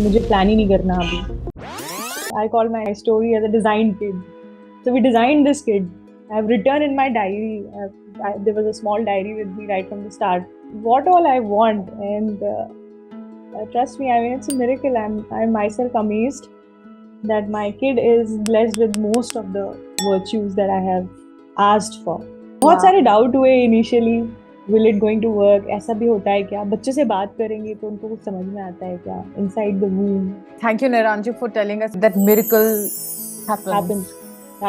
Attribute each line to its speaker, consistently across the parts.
Speaker 1: मुझे प्लान ही नहीं करना अभी. I call my story as a design kid. So we designed this kid. I've written in my diary. There was a small diary with me right from the start. What all I want, and trust me, I mean it's a miracle. I'm myself amazed that my kid is blessed with most of the virtues that I have asked for. बहुत सारे doubt हुए initially. Will it going to work, ऐसा भी होता है क्या, बच्चे से बात करेंगे तो उनको कुछ समझ में आता है क्या, inside the वूम.
Speaker 2: Thank you, Niranju, for telling us that miracle happens.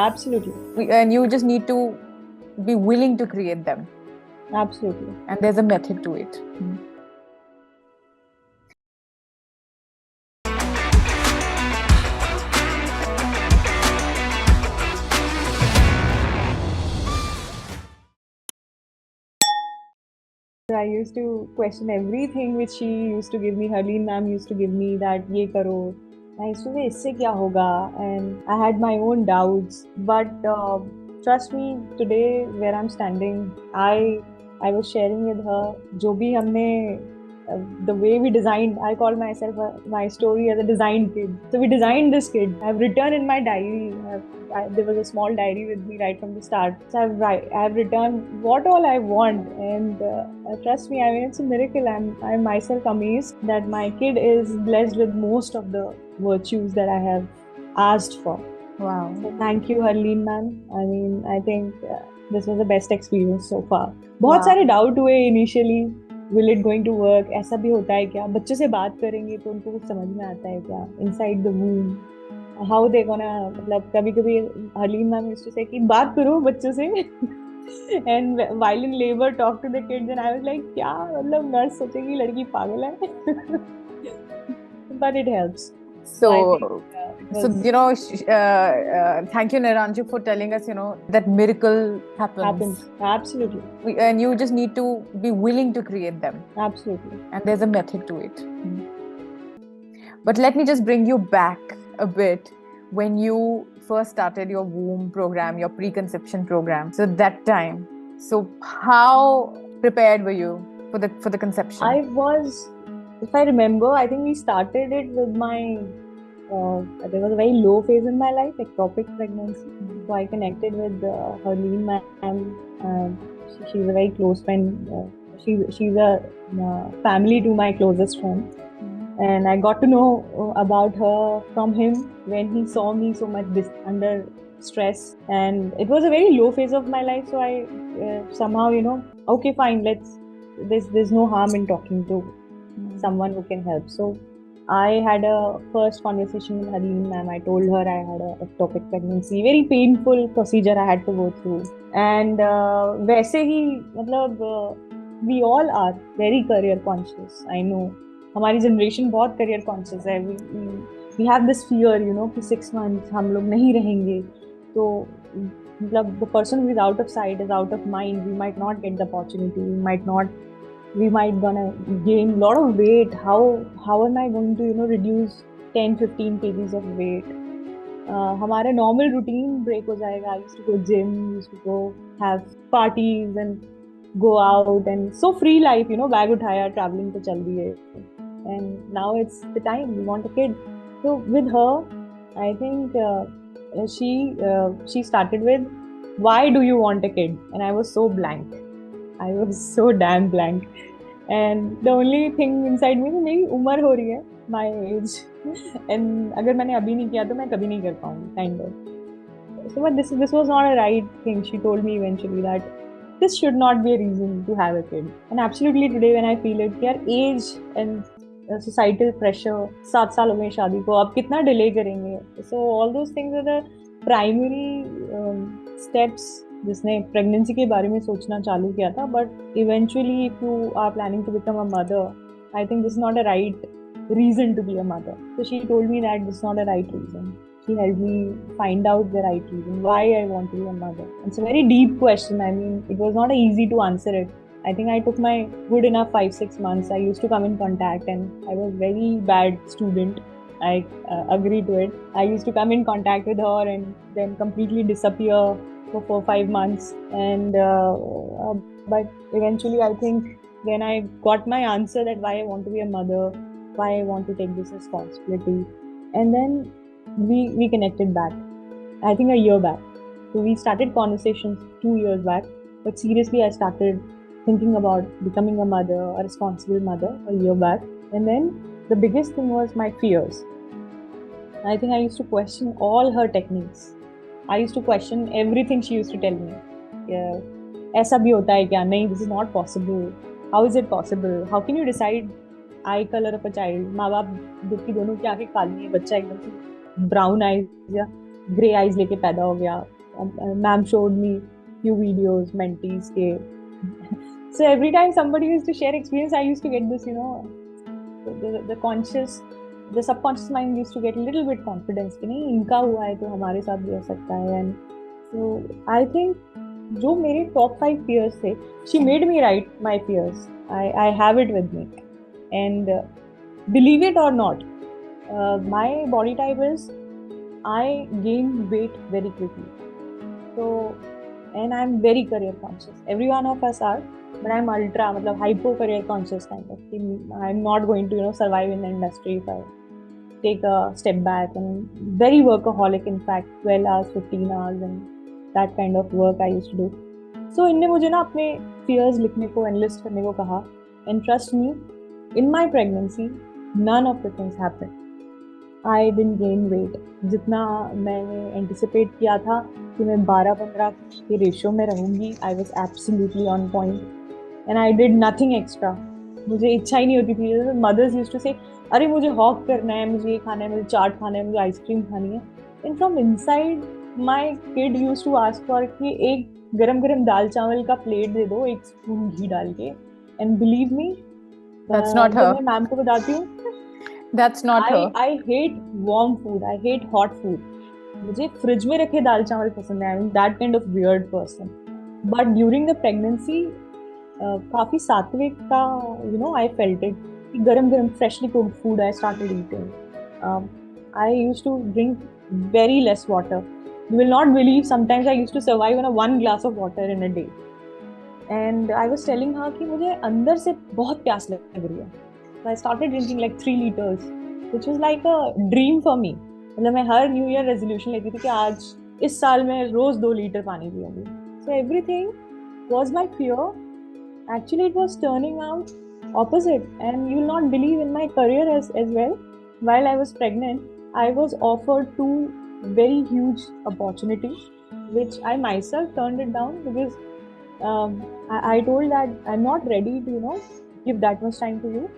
Speaker 1: Absolutely.
Speaker 2: And you just need to be willing to create them.
Speaker 1: Absolutely.
Speaker 2: And there's a method to it.
Speaker 1: I used to question everything which she used to give me. Harleen ma'am used to give me that ye karo. I used to say isse kya hoga, and I had my own doubts. But trust me, today where I'm standing, I was sharing with her जो भी हमने the way we designed. I call myself my story as a design kid. So we designed this kid. I've written in my diary. There was a small diary with me right from the start. So I've written what all I want, and trust me, I mean it's a miracle. I'm myself amazed that my kid is blessed with most of the virtues that I have asked for.
Speaker 2: Wow.
Speaker 1: So thank you, Harleen ma'am. I mean, I think this was the best experience so far. बहुत सारे doubt हुए initially. Will it going to work, ऐसा भी होता है क्या, बच्चे से बात करेंगे तो उनको कुछ समझ में आता है क्या, inside the वूम, how they gonna. मतलब कभी कभी हरलीन मैम यूज्ड टू से कि बात करो बच्चों से. And while in labour talk to the kids, and I was like क्या, मतलब नर्स सोचेगी लड़की पागल है. But it helps.
Speaker 2: So you know, thank you, Niranju, for telling us, that miracle happens.
Speaker 1: Absolutely.
Speaker 2: And you just need to be willing to create them.
Speaker 1: Absolutely.
Speaker 2: And there's a method to it. But let me just bring you back a bit when you first started your womb program, your preconception program. So that time, so how prepared were you for the conception?
Speaker 1: I was, if I remember, I think we started it with my, there was a very low phase in my life, ectopic pregnancy. So I connected with Harleen ma'am. She's a very close friend. She's a family to my closest friend. And I got to know about her from him when he saw me so much under stress. And it was a very low phase of my life. So I somehow, okay, fine, there's no harm in talking to someone who can help. So I had a first conversation with Harleen ma'am. I told her I had a ectopic pregnancy, very painful procedure I had to go through. And वैसे ही मतलब we all are very career conscious. I know हमारी generation बहुत career conscious है. We have this fear कि 6 months हम लोग नहीं रहेंगे तो मतलब the person who is out of sight is out of mind. We might not get the opportunity. We might gonna gain a lot of weight. How am I going to reduce 10-15 kgs of weight? हमारा normal routine break हो जाएगा. I used to go gym, used to go have parties and go out, and so free life, bag उठाया, traveling तो चल रही है. And now it's the time we want a kid. So with her, I think she started with, why do you want a kid? And I was so blank. I was so damn blank. And the only thing inside me, मेरी उम्र हो रही है, my age. And अगर मैंने अभी नहीं किया तो मैं कभी नहीं कर पाऊंगी, kind of. So but this was not a right thing. She told me eventually that this should not be a reason to have a kid. And absolutely today when I feel it, यार age and societal pressure, 7 साल हो गए शादी को, अब कितना delay करेंगे. So all those things are the primary steps जिसने प्रेगनेंसी के बारे में सोचना चालू किया था. But eventually if you are planning to become a mother, I think this is not a right reason to be a mother. So she told me that this is not a right reason. She helped me find out the right reason why I want to be a mother. It's a very deep question. I mean, it was not easy to answer it. I think I took my good enough 5-6 months. I used to come in contact, and I was very bad student. I agree to it. I used to come in contact with her and then completely disappear for 4-5 months. And but eventually, I think when I got my answer that why I want to be a mother, why I want to take this responsibility. And then we connected back, I think a year back. So we started conversations 2 years back, but seriously, I started thinking about becoming a mother, a responsible mother, a year back. And then the biggest thing was my fears. I think I used to question all her techniques. I used to question everything she used to tell me. Yeah, ऐसा भी होता है क्या? नहीं, this is not possible. How is it possible? How can you decide eye color of a child? माँ बाप जबकि दोनों की आंखें काली है, बच्चा एकदम से brown eyes या grey eyes लेके पैदा हो गया. Ma'am showed me few videos, mentees के. So every time somebody used to share experience, I used to get this, the subconscious mind used to get a little bit confidence कि नहीं इनका हुआ है तो हमारे साथ भी हो सकता है. And so I think जो मेरे top 5 fears थे, she made me write my fears. I have it with me. And believe it or not, my body type is I gain weight very quickly. So, and I'm very career conscious. Every one of us are, but I'm ultra, मतलब hypo career conscious kind of. I'm not going to, survive in the industry if I take a step back. And very workaholic, in fact, 12 hours, 15 hours, and that kind of work I used to do. So इनने मुझे ना अपने fears लिखने को, enlist करने को कहा. And trust me, in my pregnancy, none of the things happened. I didn't gain weight. जितना मैंने anticipate किया था कि मैं 12-15 के रेशियो में रहूँगी, I was absolutely on point. And I did nothing extra. मुझे इच्छा ही नहीं होती थी. Mothers used to say, अरे मुझे हॉक करना है, मुझे ये खाना है, मुझे चाट खाना है, मुझे आइसक्रीम खानी है. And from inside, my kid used to ask for कि एक गरम गरम दाल चावल का प्लेट दे दो, एक स्पून घी डाल के. And believe me,
Speaker 2: that's not her.
Speaker 1: मैं मैम को बताती हूँ,
Speaker 2: that's not her.
Speaker 1: I hate warm food. I hate hot food. मुझे फ्रिज में रखे दाल चावल पसंद है. I'm that kind of weird person. But during the pregnancy, काफी सात्विक का, I felt it. गरम गरम freshly cooked food I started eating. I used to drink very less water. You will not believe, sometimes I used to survive on a 1 glass of water in a day. And I was telling her कि मुझे अंदर से बहुत प्यास लग रही है. So I started drinking like 3 liters, which was like a dream for me. मतलब मैं हर न्यू ईयर रेजोल्यूशन लेती थी कि आज इस साल में रोज 2 लीटर पानी पीऊंगी. So everything was my fear. Actually, it was turning out opposite. And you will not believe, in my career as well, while I was pregnant, I was offered 2 very huge opportunities, which I myself turned it down because I told that I'm not ready to, give that much time to you.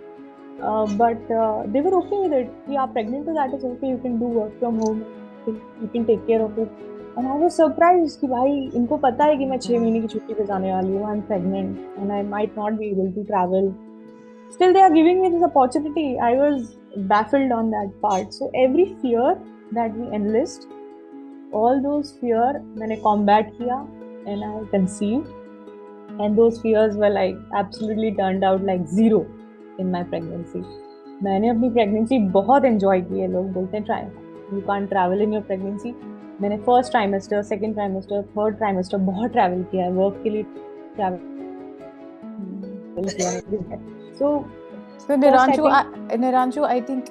Speaker 1: But they were okay with it. You are pregnant, so that is okay. You can do work from home. You can take care of it. And I was surprised कि भाई इनको पता है कि मैं 6 महीने की छुट्टी पे जाने वाली हूँ. I'm pregnant and I might not be able to travel. Still, they are giving me this opportunity. I was baffled on that part. So every fear that we enlist, all those fear मैंने combat किया and I conceived. And those fears were like absolutely turned out like zero in my pregnancy. मैंने अपनी pregnancy बहुत enjoy की है. लोग बोलते हैं try, you can't travel in your pregnancy. मैंने first trimester, second trimester, third trimester बहुत travel किया है, work के लिए travel किया है. So
Speaker 2: Niranju, I think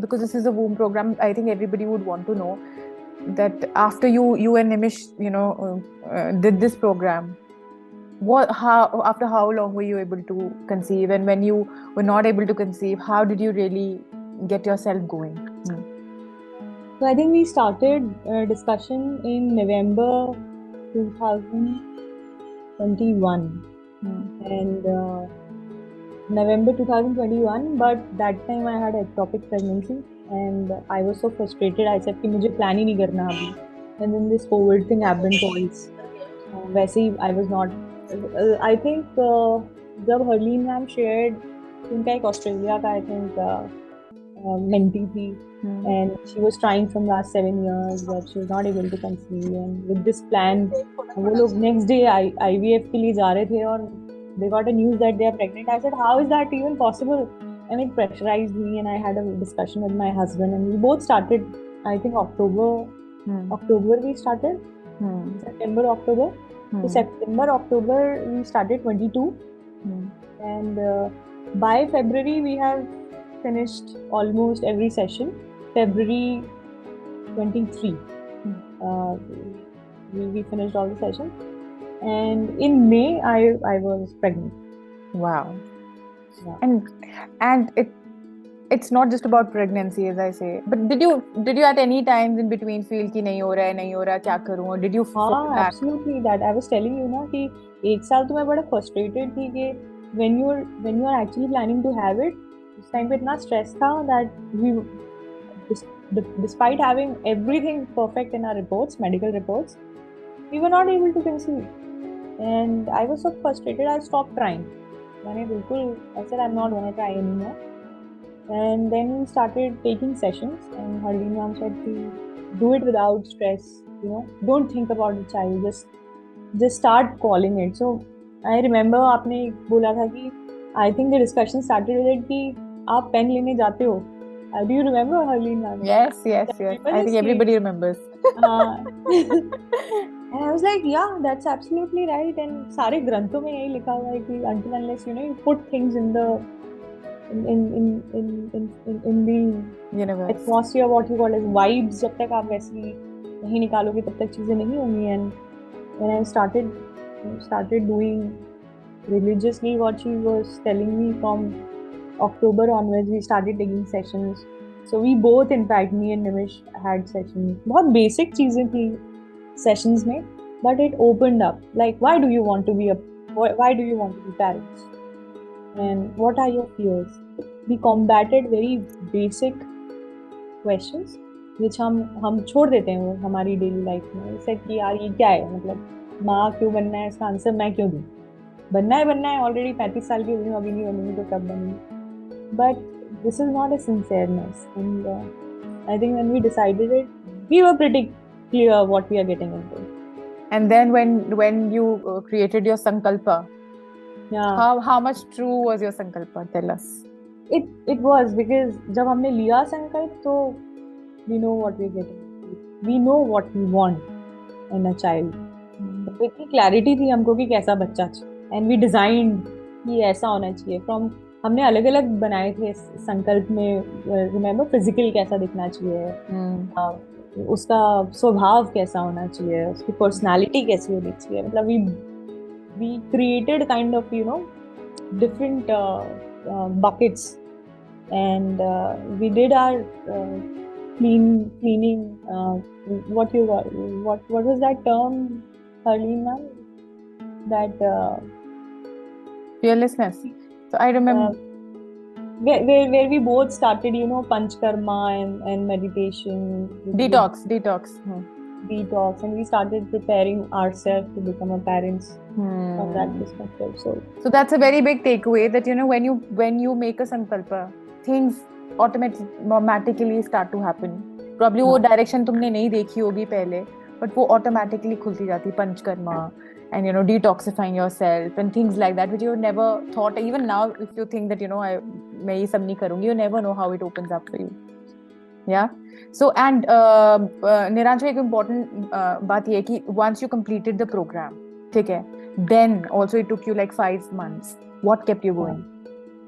Speaker 2: because this is a womb program, I think everybody would want to know that after you and Nimish, did this program, after how long were you able to conceive, and when you were not able to conceive, how did you really get yourself going?
Speaker 1: So I think we started discussion in November 2021. And November 2021, but that time I had ectopic pregnancy and I was so frustrated. I said कि मुझे plan ही नहीं करना अभी. And then this COVID thing happened twice. वैसे ही I was not. I think जब Harleen ma'am shared, उनका एक Australia का I think mentee थी. And she was trying from last 7 years, but she was not able to conceive. And with this plan, वो लोग next day IVF के लिए जा रहे थे और they got a news that they are pregnant. I said, how is that even possible? And it pressurized me, and I had a discussion with my husband, and we both started, I think October we started, September, October. So September, October we started 22. And by February we have finished almost every session. February 23, we finished all the sessions, and in May I was pregnant.
Speaker 2: Wow.
Speaker 1: Yeah.
Speaker 2: And it's not just about pregnancy, as I say, but did you at any times in between feel कि नहीं हो रहा है क्या करूँ, or did you fall back?
Speaker 1: Absolutely, that I was telling you ना कि एक साल तो मैं बड़ा frustrated थी कि when you are actually planning to have it, उस time पे इतना stress था that we despite having everything perfect in our reports, medical reports, we were not able to conceive, and I was so frustrated I stopped trying. मैंने बिल्कुल I said I'm not gonna try anymore. And then we started taking sessions, and Harleen ma'am said to do it without stress. Don't think about the child. Just start calling it. So I remember आपने बोला था कि I think the discussion started with it कि आप pen लेने जाते हो. Do you remember Harleen ma'am?
Speaker 2: Yes. I think everybody remembers.
Speaker 1: And I was like, yeah, that's absolutely right. And सारे ग्रंथों में यही लिखा हुआ है कि until unless you put things in the in the
Speaker 2: universe,
Speaker 1: atmosphere, what you call as vibes, जब तक आप वैसी नहीं निकालोगे तब तक चीजें नहीं होंगी. And when I started doing religiously what she was telling me from October onwards, we started taking sessions. So we both, in fact, me and Nimish had sessions. बहुत basic चीजें थी sessions में, but it opened up. Like, why do you want to be parents? And what are your fears? We combated very basic questions which हम छोड़ देते हैं वो हमारी डेली लाइफ में. जैसे कि यार ये क्या है, मतलब माँ क्यों बनना है, इसका आंसर मैं क्यों दूँ. बनना है ऑलरेडी 35 साल की हुई हूँ, अभी नहीं बनूंगी तो कब बनूंगी. But this is not a sincereness, and I think when we decided it, we were pretty clear what we are getting into.
Speaker 2: And then when you created your sankalpa,
Speaker 1: yeah,
Speaker 2: how much true was your sankalpa? Tell us.
Speaker 1: It was, because जब हमने लिया संकल्प तो we know what we're getting. We know what we want in a child. इतनी clarity थी हमको कि कैसा बच्चा चाहिए, and we designed कि ऐसा होना चाहिए. From हमने अलग अलग बनाए थे संकल्प में. रिमेम्बर फिजिकल कैसा दिखना चाहिए, उसका स्वभाव कैसा होना चाहिए, उसकी पर्सनालिटी कैसी होनी चाहिए. मतलब we created kind of different buckets, and we did our cleaning. What was that term, Harleen ma'am? That
Speaker 2: fearlessness. So I remember
Speaker 1: where we both started, panchkarma and meditation,
Speaker 2: detox.
Speaker 1: Detox, and we started preparing ourselves to become a parents from that perspective. So
Speaker 2: that's a very big takeaway, that when you make a sankalpa, things automatically start to happen. Probably वो direction तुमने नहीं देखी होगी पहले, but वो automatically खुलती जाती. Panchakarma and detoxifying yourself and things like that, which you never thought. Even now, if you think that मैं ये सब नहीं करूँगी, you never know how it opens up for you. Yeah. So and Niranjo, एक important बात ये कि once you completed the program, ठीक है, then also it took you like 5 months. What kept you going?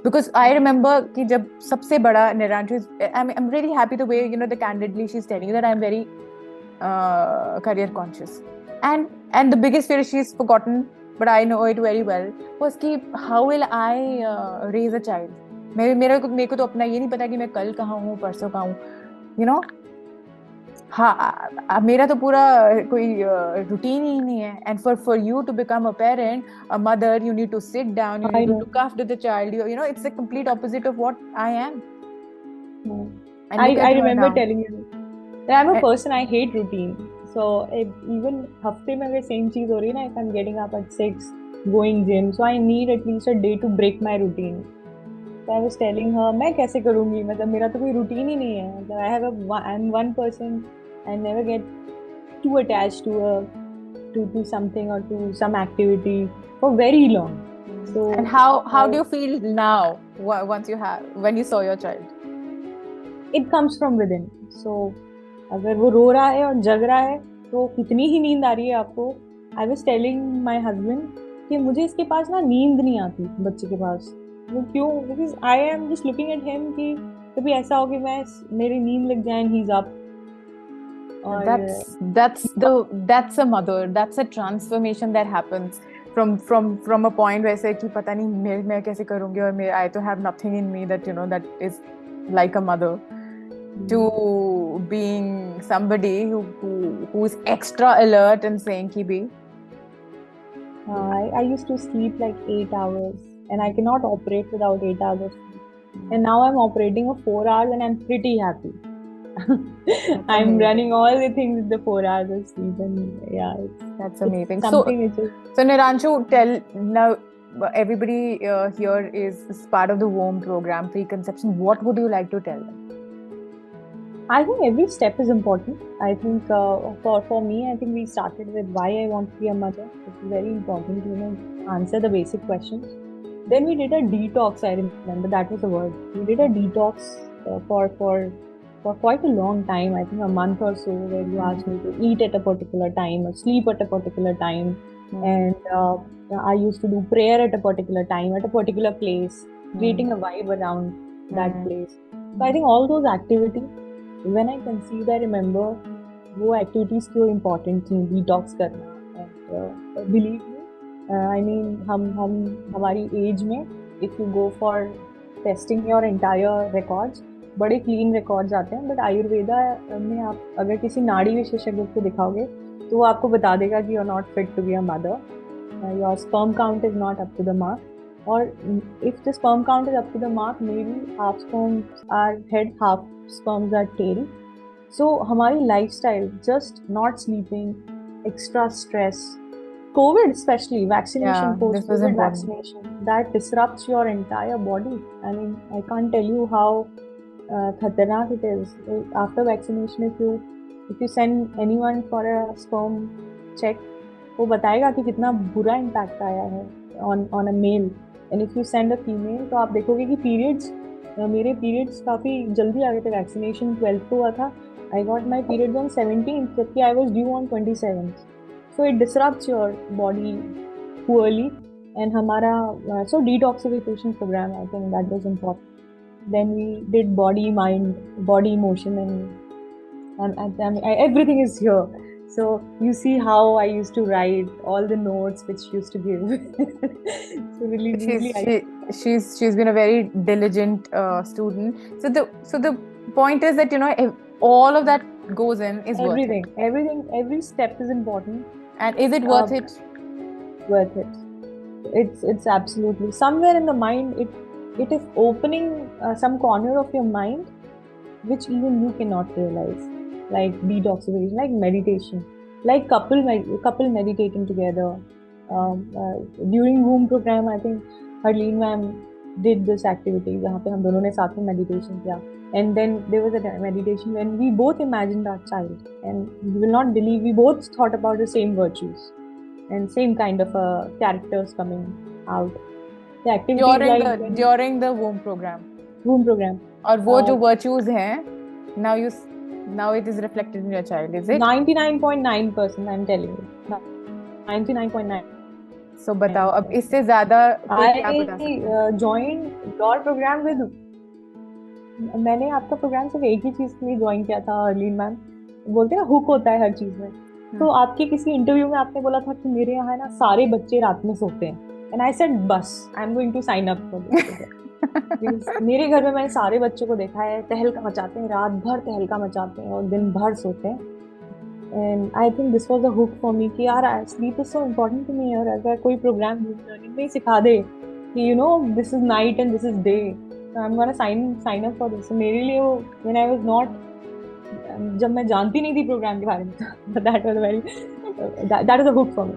Speaker 2: Because I remember कि जब सबसे बड़ा Niranjo, I'm really happy the way the candidly she's telling you that I'm very career conscious, and the biggest fear she's forgotten, but I know it very well, was कि how will I raise a child. मेरे को तो अपना ये नहीं पता कि मैं कल कहाँ हूँ, परसों कहाँ हूँ. हाँ, मेरा तो पूरा कोई routine ही नहीं है. And for you to become a parent, a mother, you need to sit down, you need to look after the child. It's the complete opposite of what I am.
Speaker 1: And I remember telling you that I'm a person, I hate routine. So even हफ्ते में अगर same चीज हो रही है ना, if I'm getting up at 6, going gym, so I need at least a day to break my routine. So I was telling her, मैं कैसे करूँगी, मतलब मेरा तो कोई routine ही नहीं है. मतलब I'm one person. I never get too attached to something or to some activity for very long. So
Speaker 2: and how do you feel now when you saw your child?
Speaker 1: It comes from within. So अगर वो रो रहा है और जग रहा है तो कितनी ही नींद आ रही है आपको. I was telling my husband कि मुझे इसके पास ना नींद नहीं आती बच्चे के पास. वो क्यों? Because I am just looking at him कि कभी ऐसा हो कि मेरी नींद लग जाए and he's up. और
Speaker 2: That's a mother. That's a transformation that happens from a point वैसे कि पता नहीं मैं कैसे करूँगी और I to have nothing in me that that is like a mother to being somebody who is extra alert and saying कि भी
Speaker 1: I used to sleep like 8 hours and I cannot operate without 8 hours of sleep. And now I'm operating of 4 hours and I'm pretty happy. I'm running all the things with the 4 hours of sleep, and yeah,
Speaker 2: that's amazing.
Speaker 1: Something which is...
Speaker 2: So Niranju, tell now, everybody here is part of the WOM program, preconception. What would you like to tell them?
Speaker 1: I think every step is important. I think for me, I think we started with why I want to be a mother. It's very important to answer the basic questions. Then we did a detox. I remember that was the word. We did a detox for quite a long time. I think a month or so, where you asked me to eat at a particular time or sleep at a particular time, and I used to do prayer at a particular time at a particular place, creating a vibe around that place. So I think all those activities. When I conceived, I remember वो activities क्यों important थी, detox करना, and believe me, I mean हमारी age में, if you go for testing your entire records, बड़े clean records आते हैं, but Ayurveda में आप अगर किसी नाड़ी विशेषज्ञ को दिखाओगे तो वो आपको बता देगा कि you're not fit to be a mother, your sperm count is not up to the mark, or if the sperm count is up to the mark, maybe half sperms are head, half sperms are tail. So हमारी lifestyle, just not sleeping, extra stress, COVID especially, vaccination, post-COVID vaccination, that disrupts your entire body. I mean, I can't tell you how khatarnak it is. After vaccination, if you send anyone for a sperm check, वो बताएगा कि कितना बुरा impact आया है on a male. And if you send a female, तो आप देखोगे कि periods, मेरे periods काफ़ी जल्दी आ गए थे. Vaccination 12th को हुआ था. I got my periods on 17th, जबकि I was due on 27th. So it disrupts your body poorly. And हमारा so detoxification program, I think that was important. Then we did body, mind, body, emotion, and everything is here. So you see how I used to write all the notes which used to give. So really,
Speaker 2: she's been a very diligent student. So the point is that all of that goes in is
Speaker 1: everything,
Speaker 2: worth it.
Speaker 1: Every step is important.
Speaker 2: And is it worth it?
Speaker 1: Worth it. It's absolutely somewhere in the mind. It is opening some corner of your mind which even you cannot realize, like detoxification, like meditation, like couple meditating together. During womb program, I think Harleen ma'am did this activity जहाँ पे हम दोनों ने साथ में meditation किया. And then there was a meditation when we both imagined our child, and you will not believe, we both thought about the same virtues and same kind of characters coming out. The activity
Speaker 2: during the womb program.
Speaker 1: Womb program.
Speaker 2: और वो जो virtues हैं, now it is reflected in your child, is it?
Speaker 1: 99.9%, I'm telling you. 99.9.
Speaker 2: So बताओ, अब इससे ज़्यादा कोई क्या बता सकता है?
Speaker 1: I joined your program with. मैंने आपका प्रोग्राम सिर्फ एक ही चीज के लिए ज्वाइन किया था. हरलीन मैम बोलते हैं ना, हुक होता है हर चीज में. तो आपके किसी इंटरव्यू में आपने बोला था कि मेरे यहाँ ना सारे बच्चे रात में सोते हैं. एंड आई सेड बस I am going to sign up for this. मेरे घर में मैंने सारे बच्चों को देखा है, तहलका मचाते हैं, रात भर तहलका मचाते हैं और दिन भर सोते हैं. And I think this was a hook for me कि यार sleep is so important to me. और अगर कोई प्रोग्राम लर्निंग में ही सिखा दे कि this is night and this is day, so I'm gonna sign up for this. So मेरे लिए वो when I was not, जब मैं जानती नहीं थी प्रोग्राम के बारे में, that was very that is a hook for me.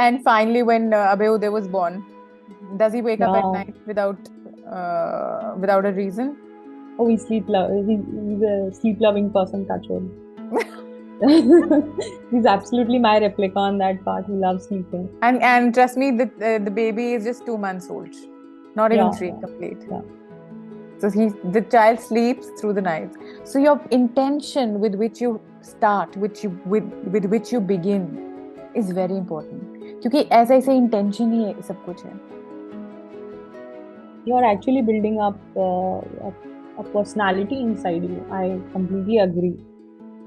Speaker 2: And finally when Abhay Uday was born, does he wake up at night without a reason?
Speaker 1: Oh, he's a sleep loving person, touch wood. He's absolutely my replica on that part. He loves sleeping.
Speaker 2: And trust me, the baby is just 2 months old. Not even 3 complete.
Speaker 1: Yeah.
Speaker 2: So the child sleeps through the night. So your intention with which you start, with which you begin, is very important. क्योंकि ऐसे intention ही है सब कुछ है.
Speaker 1: you're actually building up a personality inside you. I completely agree.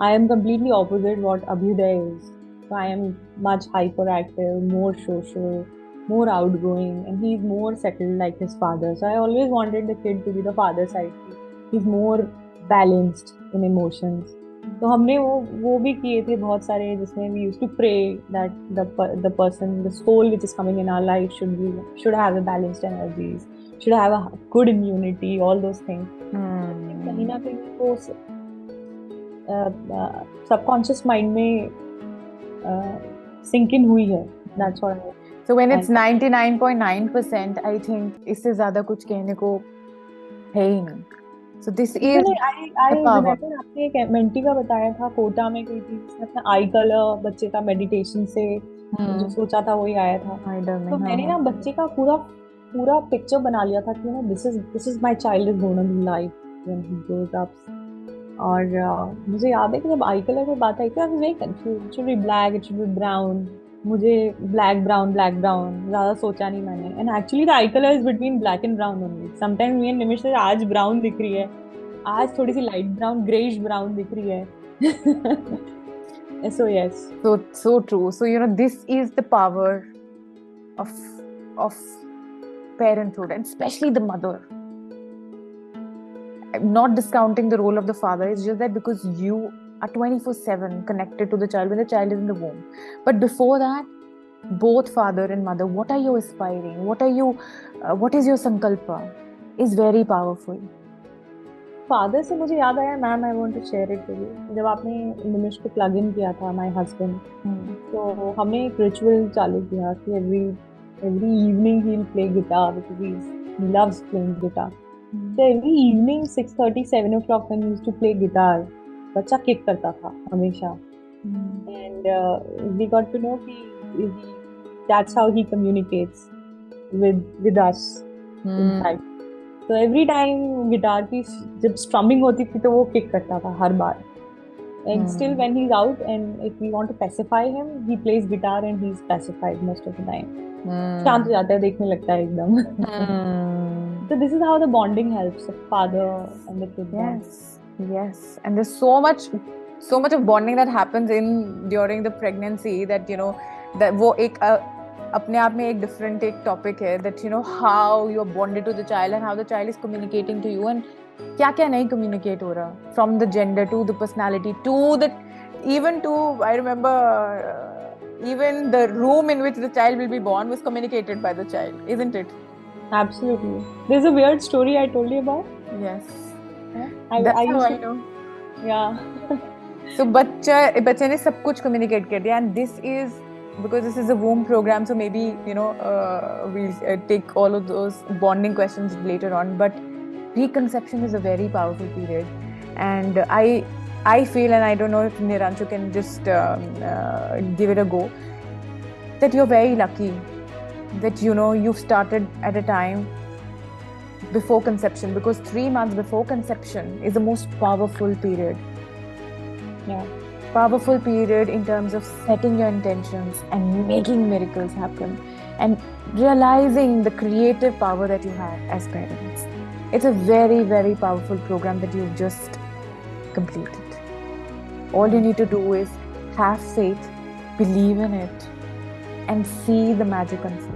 Speaker 1: I am completely opposite what Abhyuday is. So I am much hyperactive, more social, more outgoing, and he's more settled like his father. So I always wanted the kid to be the father side. He's more balanced in emotions. तो हमने वो भी किए थे बहुत सारे जिसमें we used to pray that the person, the soul which is coming in our life should have a balanced energies, should have a good immunity, all those things. कहीं ना कहीं वो सबकॉन्शियस माइंड में सिंक इन हुई है. That's what I.
Speaker 2: So when it's 99.9%, I think इससे ज़्यादा कुछ कहने को है ही नहीं. So this is
Speaker 1: I remember आपने एक मेंटी का बताया था, कोटा में कोई थी जिसने अपना आई कलर बच्चे का मेडिटेशन से जो सोचा था वही आया था. तो मैंने ना बच्चे का पूरा पिक्चर बना लिया था कि this is my child is going to be like when he grows up. और मुझे याद है कि जब आई कलर पे बात आई थी, I was very confused. It should be black, it should be brown. मुझे black brown ज़्यादा सोचा नहीं मैंने. And actually the eye color is between black and brown only. Sometimes me and Nimish से आज brown दिख रही है, आज थोड़ी सी light brown, grayish brown दिख रही है. So yes.
Speaker 2: So true. So this is the power of parenthood, and especially the mother. I'm not discounting the role of the father. It's just that because you are 24/7 connected to the child when the child is in the womb. But before that, both father and mother, what are you aspiring? What is your sankalpa? Is very powerful.
Speaker 1: Father से मुझे याद आया, ma'am, I want to share it with you. जब आपने निमिष को plug in किया था, my husband, तो हमने एक रिचुअल चालू किया कि every evening he will play guitar because he loves playing guitar. So every evening 6:30, 7 o'clock when he used to play guitar, बच्चा किक करता था हमेशा. And we got to know that's how he communicates with us inside. So every time guitar की जब strumming होती थी तो वो किक करता था हर बार. And still when he's out and if we want to pacify him, he plays guitar and he's pacified most of the time. शांत हो जाता है, देखने लगता है एकदम. So this is how the bonding helps, the father and the kid.
Speaker 2: Yes. And there's so much of bonding that happens during the pregnancy that that वो एक अपने आप में एक different एक topic है that how you are bonded to the child and how the child is communicating to you and क्या नहीं communicate हो रहा, from the gender to the personality to I remember even the room in which the child will be born was communicated by the child, isn't it?
Speaker 1: Absolutely. There's a weird story I told you about.
Speaker 2: Yes.
Speaker 1: That's how I know. Yeah.
Speaker 2: So बच्चे ने सब कुछ communicate कर दिया, and this is because this is a womb program, so maybe we'll take all of those bonding questions later on. But preconception is a very powerful period, and I feel, and I don't know if Niranshu can just give it a go, that you're very lucky that you've started at a time before conception, because 3 months before conception is the most powerful period.
Speaker 1: Yeah.
Speaker 2: Powerful period in terms of setting your intentions and making miracles happen and realizing the creative power that you have as parents. It's a very, very powerful program that you've just completed. All you need to do is have faith, believe in it, and see the magic unfold.